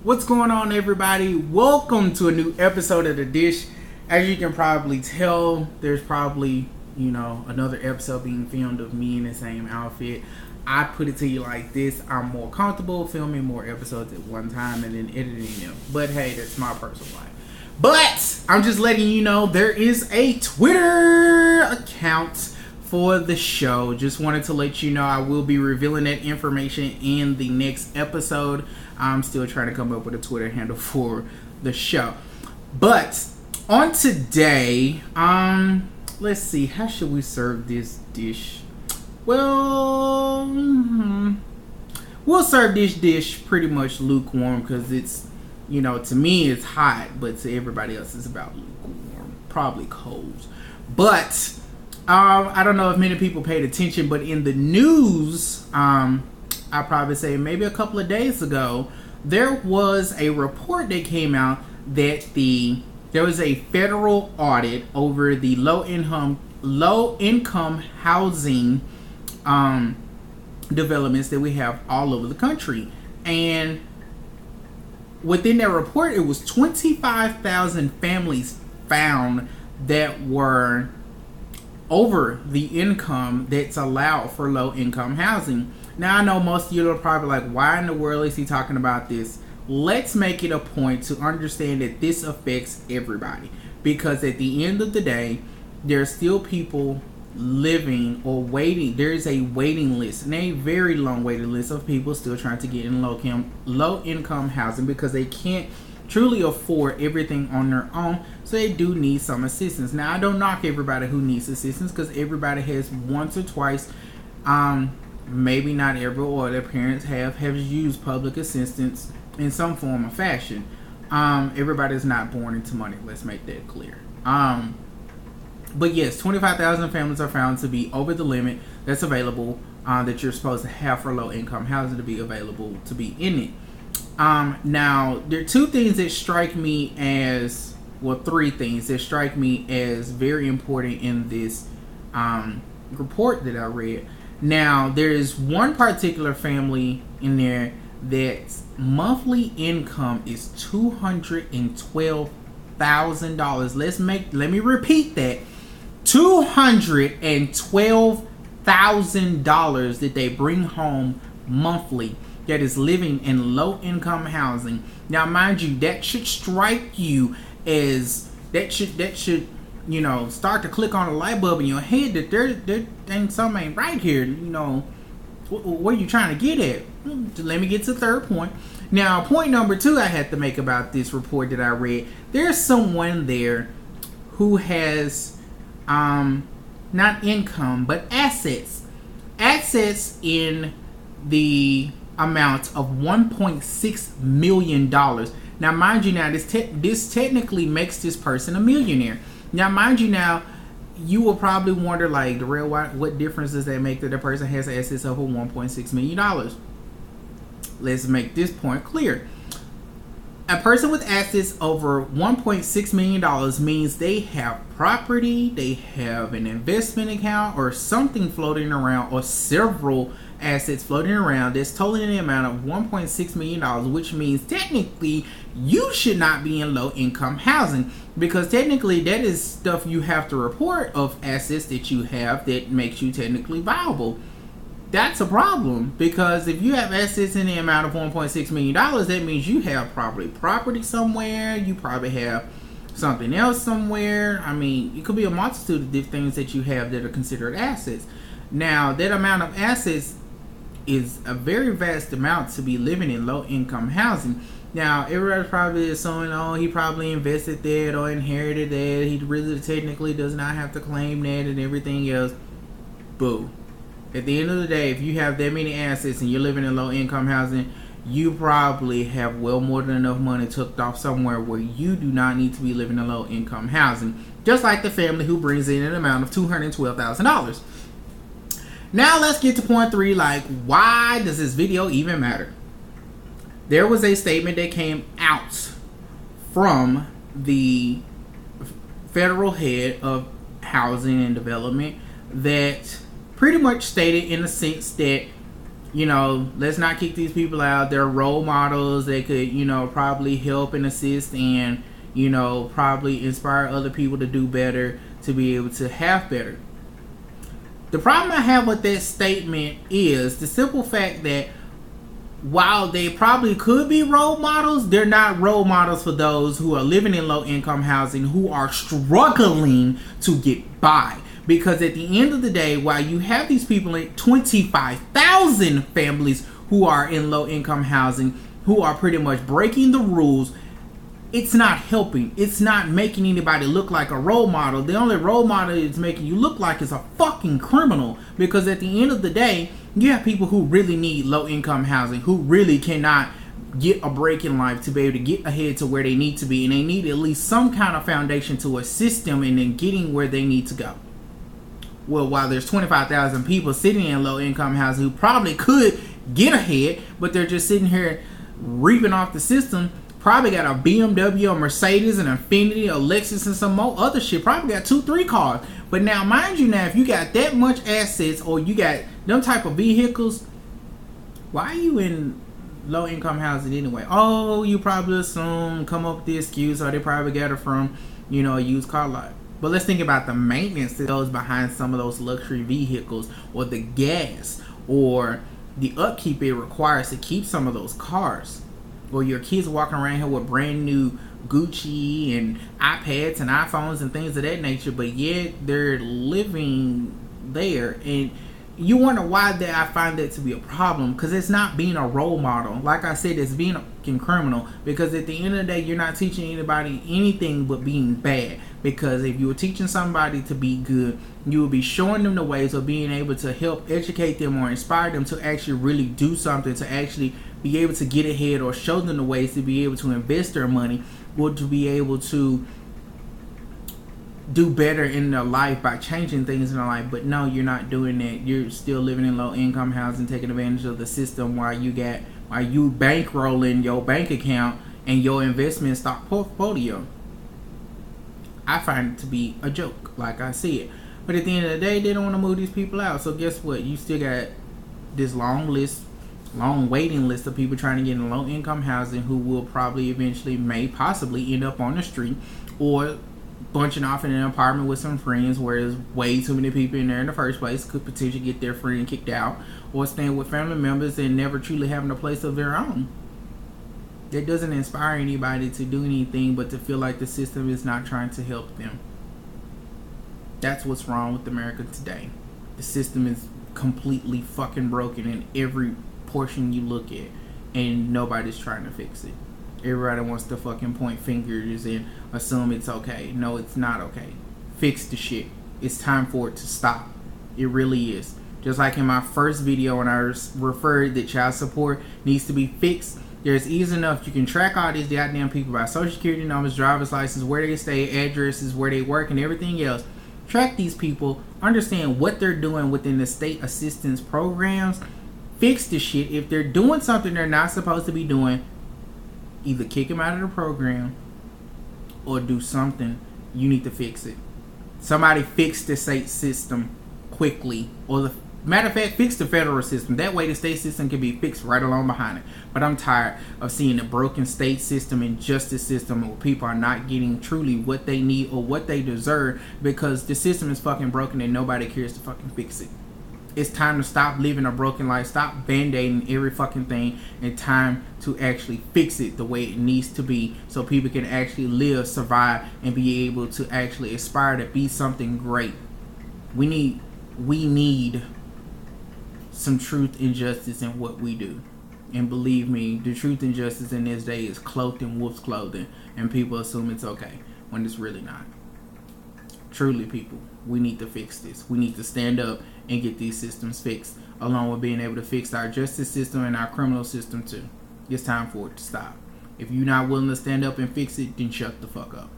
What's going on, everybody? Welcome to a new episode of The Dish. As you can probably tell, there's probably, another episode being filmed of me in the same outfit. I put it to you like this: I'm more comfortable filming more episodes at one time and then editing them. But hey, that's my personal life. But I'm just letting you know there is a Twitter account for the show. Just wanted to let you know I will be revealing that information in the next episode. I'm still trying to come up with a Twitter handle for the show. But on today, let's see, how should we serve this dish? Well, we'll serve this dish pretty much lukewarm because it's, to me it's hot, but to everybody else it's about lukewarm, probably cold. But I don't know if many people paid attention, but in the news, I'll probably say maybe a couple of days ago, there was a report that came out that there was a federal audit over the low income housing developments that we have all over the country. And within that report, it was 25,000 families found that were over the income that's allowed for low income housing. Now, I know most of you are probably like, why in the world is he talking about this? Let's make it a point to understand that this affects everybody. Because at the end of the day, there are still people living or waiting. There's a waiting list, and a very long waiting list of people still trying to get in low income housing because they can't truly afford everything on their own, so they do need some assistance. Now, I don't knock everybody who needs assistance because everybody has once or twice, maybe not ever, or their parents have used public assistance in some form or fashion. Everybody's not born into money. Let's make that clear. But yes, 25,000 families are found to be over the limit that's available, that you're supposed to have for low income housing to be available to be in it. Now, there are two things that strike me as, three things that strike me as very important in this report that I read. Now, there is one particular family in there that's monthly income is $212,000. Let me repeat that. $212,000 that they bring home monthly, that is living in low income housing. Now, mind you, that should strike you as that should start to click on a light bulb in your head that there ain't something ain't right here. What are you trying to get at? Let me get to the third point. Now, point number 2 I had to make about this report that I read. There's someone there who has not income but assets in the amount of $1.6 million. Now, mind you, this technically makes this person a millionaire. Now, mind you, you will probably wonder, like, Darrell, what difference does that make that a person has assets over $1.6 million? Let's make this point clear. A person with assets over $1.6 million means they have property, they have an investment account, or something floating around, or several assets floating around that's totaling the amount of $1.6 million, which means technically you should not be in low income housing, because technically that is stuff you have to report of assets that you have that makes you technically viable. That's a problem, because if you have assets in the amount of $1.6 million, that means you have property somewhere. You probably have something else somewhere. I mean, it could be a multitude of different things that you have that are considered assets. Now, that amount of assets is a very vast amount to be living in low income housing. Now, everybody's probably assuming, he probably invested that or inherited that. He really technically does not have to claim that and everything else. Boo. At the end of the day, if you have that many assets and you're living in low income housing, you probably have well more than enough money tucked off somewhere where you do not need to be living in low income housing. Just like the family who brings in an amount of $212,000. Now let's get to point 3, like, why does this video even matter? There was a statement that came out from the federal head of housing and development that pretty much stated in a sense that You know, let's not kick these people out. They're role models. They could, you know, probably help and assist and, you know, probably inspire other people to do better, to be able to have better. The problem I have with that statement is the simple fact that while they probably could be role models, they're not role models for those who are living in low income housing, who are struggling to get by. Because at the end of the day, while you have these people, in 25,000 families who are in low income housing, who are pretty much breaking the rules, it's not helping. It's not making anybody look like a role model. The only role model it's making you look like is a fucking criminal. Because at the end of the day, you have people who really need low income housing, who really cannot get a break in life to be able to get ahead to where they need to be. And they need at least some kind of foundation to assist them in getting where they need to go. Well, while there's 25,000 people sitting in low income housing who probably could get ahead, but they're just sitting here reaping off the system, probably got a BMW, a Mercedes, an Infiniti, a Lexus, and some more other shit. Probably got 2-3 cars. But now, mind you, now if you got that much assets or you got them type of vehicles, why are you in low income housing anyway? Oh, you probably assume, come up with the excuse, or they probably got it from, you know, a used car lot. But let's think about the maintenance that goes behind some of those luxury vehicles, or the gas, or the upkeep it requires to keep some of those cars. Or your kids walking around here with brand new Gucci and iPads and iPhones and things of that nature, but yet they're living there. And you wonder why that I find that to be a problem, because it's not being a role model. Like I said, it's being a fucking criminal, because at the end of the day, you're not teaching anybody anything but being bad. Because if you were teaching somebody to be good, you would be showing them the ways of being able to help educate them or inspire them to actually really do something, to actually be able to get ahead, or show them the ways to be able to invest their money, or to be able to do better in their life by changing things in their life. But no, you're not doing that. You're still living in low income housing, taking advantage of the system while you bankrolling your bank account and your investment stock portfolio. I find it to be a joke, like I said. But at the end of the day, they don't want to move these people out. So guess what? You still got this long waiting list of people trying to get in low income housing, who will probably eventually may possibly end up on the street, or bunching off in an apartment with some friends where there's way too many people in there in the first place, could potentially get their friend kicked out, or staying with family members and never truly having a place of their own. That doesn't inspire anybody to do anything but to feel like the system is not trying to help them. That's what's wrong with America today. The system is completely fucking broken in every portion you look at, and nobody's trying to fix it. Everybody wants to fucking point fingers and assume it's okay. No, it's not okay. Fix the shit. It's time for it to stop. It really is. Just like in my first video when I referred that child support needs to be fixed, there's easy enough. You can track all these goddamn people by social security numbers, driver's license, where they stay, addresses, where they work, and everything else. Track these people, understand what they're doing within the state assistance programs, fix the shit. If they're doing something they're not supposed to be doing, either kick them out of the program or do something. You need to fix it. Somebody fix the state system quickly, or the matter of fact, fix the federal system. That way the state system can be fixed right along behind it. But I'm tired of seeing a broken state system and justice system where people are not getting truly what they need or what they deserve, because the system is fucking broken and nobody cares to fucking fix it. It's time to stop living a broken life, stop band-aiding every fucking thing, and time to actually fix it the way it needs to be, so people can actually live, survive, and be able to actually aspire to be something great. We need some truth and justice in what we do. And believe me, the truth and justice in this day is cloaked in wolf's clothing, and people assume it's okay when it's really not. Truly, people, we need to fix this. We need to stand up and get these systems fixed, along with being able to fix our justice system and our criminal system too. It's time for it to stop. If you're not willing to stand up and fix it, then shut the fuck up.